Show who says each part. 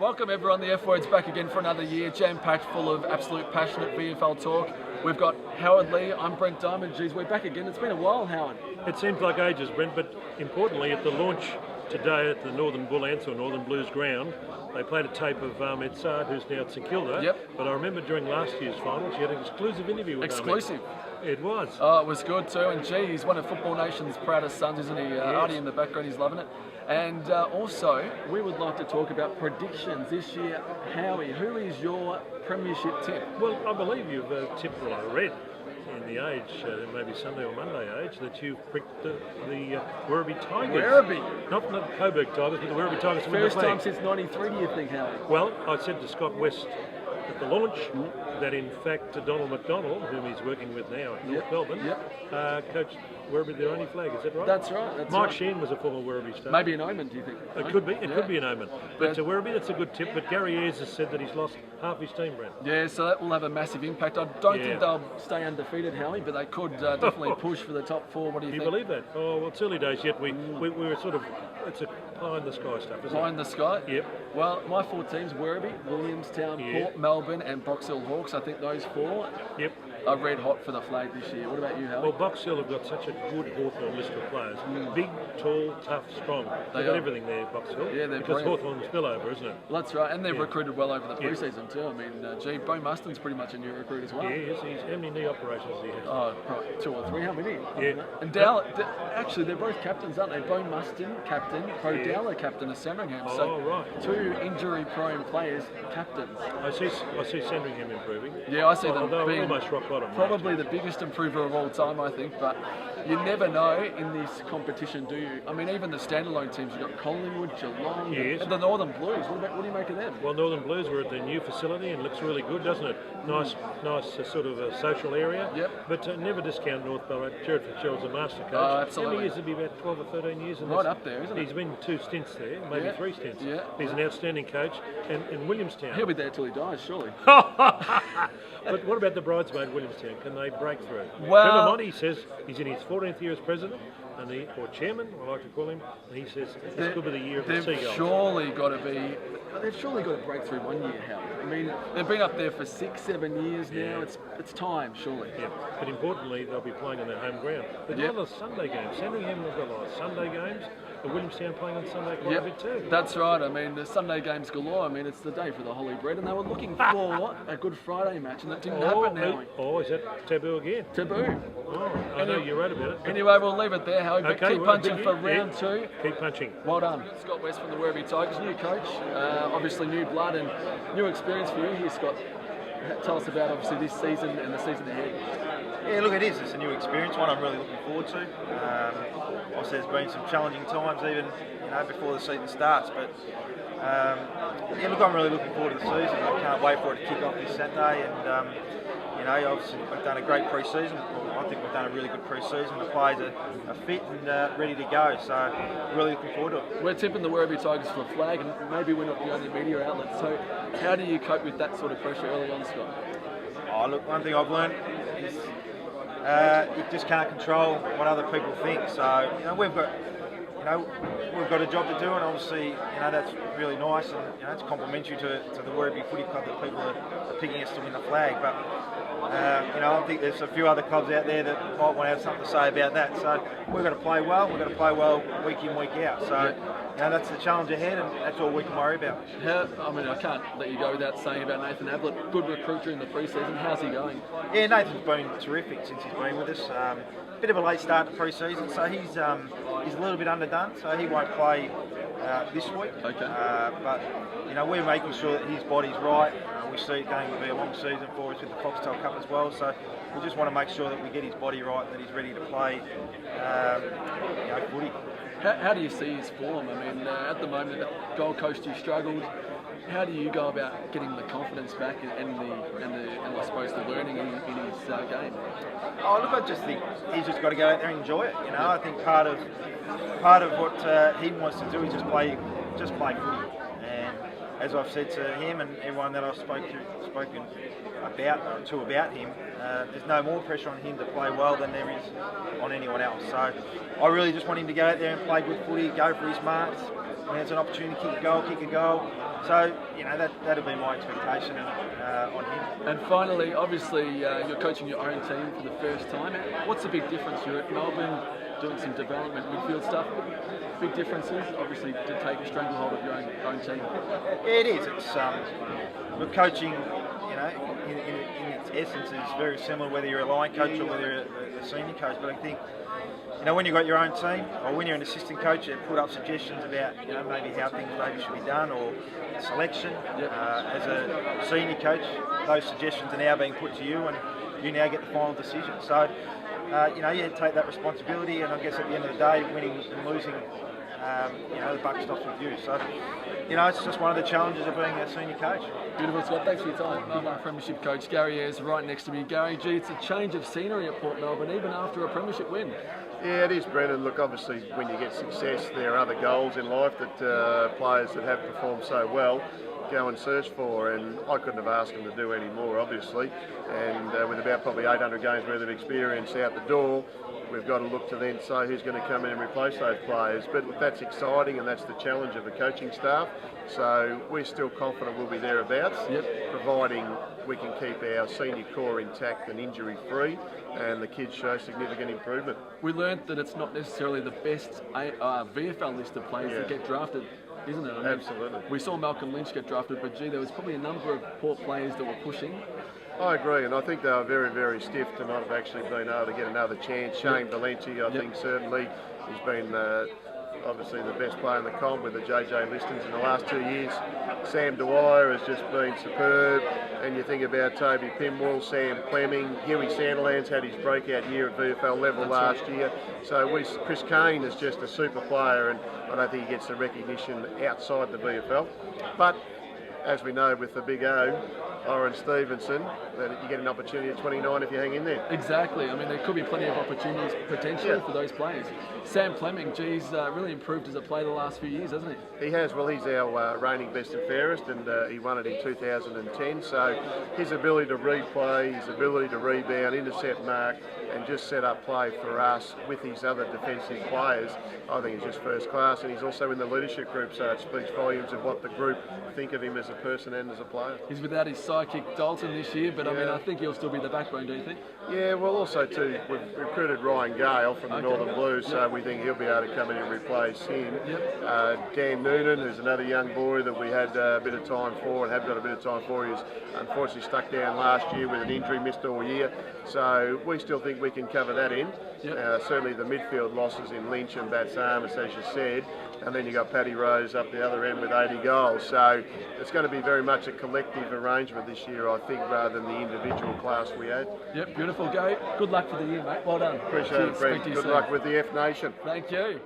Speaker 1: Welcome everyone, the F Word's back again for another year, jam-packed full of absolute passionate VFL talk. We've got Howard Leigh, I'm Brent Diamond. Geez, we're back again. It's been a while, Howard.
Speaker 2: It seems like ages, Brent, but importantly at the launch today at the Northern Bull Ants or Northern Blues ground, they played a tape of Ed Sard, who's now at St Kilda.
Speaker 1: Yep.
Speaker 2: But I remember during last year's finals, you had an exclusive interview with
Speaker 1: Exclusive.
Speaker 2: It was.
Speaker 1: Oh, it was good too, and gee, he's one of Football Nation's proudest sons, isn't he? Artie in the background, he's loving it. And also, we would like to talk about predictions this year. Howie, who is your premiership tip?
Speaker 2: Well, I believe you've tipped what I read in the Age, maybe Sunday or Monday Age, that you've picked the Werribee Tigers.
Speaker 1: Werribee?
Speaker 2: Not the Coburg Tigers, but the Werribee Tigers to win the
Speaker 1: First
Speaker 2: flag.
Speaker 1: time since '93, do you think, Howie?
Speaker 2: Well, I said to Scott West at the launch that in fact Donald McDonald, whom he's working with now at North Melbourne, coached Werribee their only flag. Is that right?
Speaker 1: That's right. That's
Speaker 2: Mike
Speaker 1: right.
Speaker 2: Sheehan was a former Werribee star.
Speaker 1: Maybe an omen, do you think?
Speaker 2: It could be. It could be an omen. But Werribee, that's a good tip. But Gary Ayres has said that he's lost half his team, Brent.
Speaker 1: Yeah, so that will have a massive impact. I don't think they'll stay undefeated, Howie, but they could definitely push for the top four. What do you think?
Speaker 2: You believe that? Oh, well, it's early days yet. We were sort of, it's a pie in the sky stuff, isn't it?
Speaker 1: Pie in the sky?
Speaker 2: Yep.
Speaker 1: Well, my four teams, Werribee, Williamstown, Port Melbourne and Box Hill Hawks. I think those four are red hot for the flag this year. What about you, Howie?
Speaker 2: Well, Box Hill have got such a good Hawthorn list of players. Big, tall, tough, strong. They've got everything there, Box Hill. Yeah, they're because Hawthorn's spillover, isn't it?
Speaker 1: Well, that's right, and they've recruited well over the pre-season too. I mean, Bo Muston's pretty much a new recruit as well.
Speaker 2: Yeah, yes, how many knee operations has he had?
Speaker 1: Oh, probably 2 or 3, how many?
Speaker 2: Yeah.
Speaker 1: And actually, they're both captains, aren't they? Bo Muston, captain, Pro Dowler, captain of Sandringham. So
Speaker 2: right.
Speaker 1: 2 injury-prone players, captains.
Speaker 2: I see Sandringham improving.
Speaker 1: Yeah, I see them being
Speaker 2: almost rock bottom.
Speaker 1: Probably the biggest improver of all time, I think, but you never know in this competition, do you? I mean, even the standalone teams, you've got Collingwood, Geelong, and the Northern Blues. What do you make of them?
Speaker 2: Well, Northern Blues were at their new facility and looks really good, doesn't it? Nice sort of a social area.
Speaker 1: Yep.
Speaker 2: But never discount North Ballarat. Jared Fitzgerald's a master coach.
Speaker 1: Oh, absolutely.
Speaker 2: How many years? It'll be about 12 or 13 years.
Speaker 1: Right up there, isn't it?
Speaker 2: He's been 2 stints there, maybe 3 stints.
Speaker 1: Yeah.
Speaker 2: He's an outstanding coach. And in Williamstown.
Speaker 1: He'll be there till he dies, surely.
Speaker 2: But what about the bridesmaid Williamstown? Can they break through?
Speaker 1: Well,
Speaker 2: Trevor Monty says he's in his 14th year as president, or chairman, I like to call him, and he says this could be the year of the Seagulls.
Speaker 1: They've surely got to break through one year, Howard. I mean, they've been up there for 6-7 years now. It's time, surely.
Speaker 2: Yeah, but importantly, they'll be playing on their home ground. There's a lot of Sunday games. Sandringham have got a lot of Sunday games. But Williamstown playing on Sunday quite a bit too.
Speaker 1: That's right. I mean, the Sunday games galore. I mean, it's the day for the Holy Bread, and they were looking for a Good Friday match, and that didn't happen now.
Speaker 2: Oh, is that taboo again?
Speaker 1: Taboo.
Speaker 2: Oh, I know you wrote about it.
Speaker 1: Anyway, we'll leave it there, Howie. But keep punching for round 2.
Speaker 2: Keep punching.
Speaker 1: Well done. Scott West from the Werribee Tigers, new coach, obviously new blood and new experience for you here, Scott. Tell us about obviously this season and the season ahead.
Speaker 3: Yeah, look, it is. It's a new experience, one I'm really looking forward to. Obviously, there's been some challenging times even before the season starts, but look, I'm really looking forward to the season. I can't wait for it to kick off this Saturday, and obviously we've done a great pre-season. I think we've done a really good pre-season. The players are fit and ready to go, so really looking forward to it.
Speaker 1: We're tipping the Werribee Tigers for the flag, and maybe we're not the only media outlet. So, how do you cope with that sort of pressure early on, Scott?
Speaker 3: Oh, look, one thing I've learned is you just can't control what other people think. So, we've got a job to do, and obviously, that's really nice, and it's complimentary to the Werribee Footy Club that people are picking us to win the flag. But I think there's a few other clubs out there that might want to have something to say about that. So we've got to play well. We've got to play well week in, week out. So that's the challenge ahead, and that's all we can worry about.
Speaker 1: I can't let you go without saying about Nathan Ablett. Good recruit during the pre-season. How's he going?
Speaker 3: Yeah, Nathan's been terrific since he's been with us. Bit of a late start to pre-season, so he's a little bit underdone, so he won't play this week.
Speaker 1: Okay.
Speaker 3: But we're making sure that his body's right. We see it going to be a long season for us with the Foxtel Cup as well, so we just want to make sure that we get his body right, that he's ready to play footy.
Speaker 1: How do you see his form? I mean, at the moment at Gold Coast he struggled. How do you go about getting the confidence back and I suppose the learning in his game?
Speaker 3: Oh, look, I just think he's just got to go out there and enjoy it. I think part of what he wants to do is just play footy. And as I've said to him and everyone that I've spoken about him, there's no more pressure on him to play well than there is on anyone else. So I really just want him to go out there and play good footy, go for his marks, when there's an opportunity to kick a goal. So, that'll be my expectation on him.
Speaker 1: And finally, obviously, you're coaching your own team for the first time. What's the big difference? You're at Melbourne doing some development midfield stuff. Big differences, obviously, to take a stranglehold of your own team.
Speaker 3: Yeah, it is. It's look, coaching, in its essence, is very similar whether you're a line coach or whether you're a senior coach. But I think, when you've got your own team, or when you're an assistant coach, you put up suggestions about, maybe how things maybe should be done, or selection. As a senior coach, those suggestions are now being put to you, and you now get the final decision. So, you take that responsibility, and I guess at the end of the day, winning and losing, the buck stops with you. So, it's just one of the challenges of being a senior coach.
Speaker 1: Beautiful, Scott. Thanks for your time. Melbourne Premiership coach Gary Ayres right next to me. Gary, it's a change of scenery at Port Melbourne, even after a premiership win.
Speaker 4: Yeah, it is, Brendan. Look, obviously, when you get success, there are other goals in life that players that have performed so well go and search for, and I couldn't have asked them to do any more, obviously. And with about probably 800 games worth of experience out the door, we've got to look to then say who's going to come in and replace those players. But look, that's exciting, and that's the challenge of the coaching staff. So we're still confident we'll be thereabouts, providing we can keep our senior core intact and injury-free, and the kids show significant improvement.
Speaker 1: We learned that it's not necessarily the best VFL list of players that get drafted, isn't it? I mean,
Speaker 4: absolutely.
Speaker 1: We saw Malcolm Lynch get drafted, but there was probably a number of Port players that were pushing.
Speaker 4: I agree, and I think they were very, very stiff to not have actually been able to get another chance. Shane Valenti, I think, certainly has been obviously the best player in the comp with the JJ listings in the last 2 years. Sam Dwyer has just been superb, and you think about Toby Pimwell, Sam Fleming, Huey Sandilands had his breakout year at VFL level last year. So Chris Kane is just a super player, and I don't think he gets the recognition outside the VFL. But as we know with the big O, Oren Stevenson, that you get an opportunity at 29 if you hang in there.
Speaker 1: Exactly. I mean, there could be plenty of opportunities potentially for those players. Sam Fleming, really improved as a player the last few years, hasn't he?
Speaker 4: He has. Well, he's our reigning best and fairest, and he won it in 2010. So his ability to read play, his ability to rebound, intercept mark, and just set up play for us with his other defensive players, I think he's just first class. And he's also in the leadership group, so it speaks volumes of what the group think of him as a person and as a player.
Speaker 1: He's without his sidekick Dalton this year, but I mean, I think he'll still be the backbone, do you think?
Speaker 4: Yeah, well, also too, we've recruited Ryan Gale from the Northern Blues, so we think he'll be able to come in and replace him. Dan Noonan, who's another young boy that we had a bit of time for and have got a bit of time for, he's unfortunately stuck down last year with an injury, missed all year. So we still think we can cover that end. Certainly the midfield losses in Lynch and Bats Armas, as you said, and then you got Paddy Rose up the other end with 80 goals. So it's going to be very much a collective arrangement this year, I think, rather than the individual class we had.
Speaker 1: Yep, beautiful. Go. Good luck for the year, mate. Well done.
Speaker 4: Appreciate it, Brent. Good luck with the F Nation.
Speaker 1: Thank you.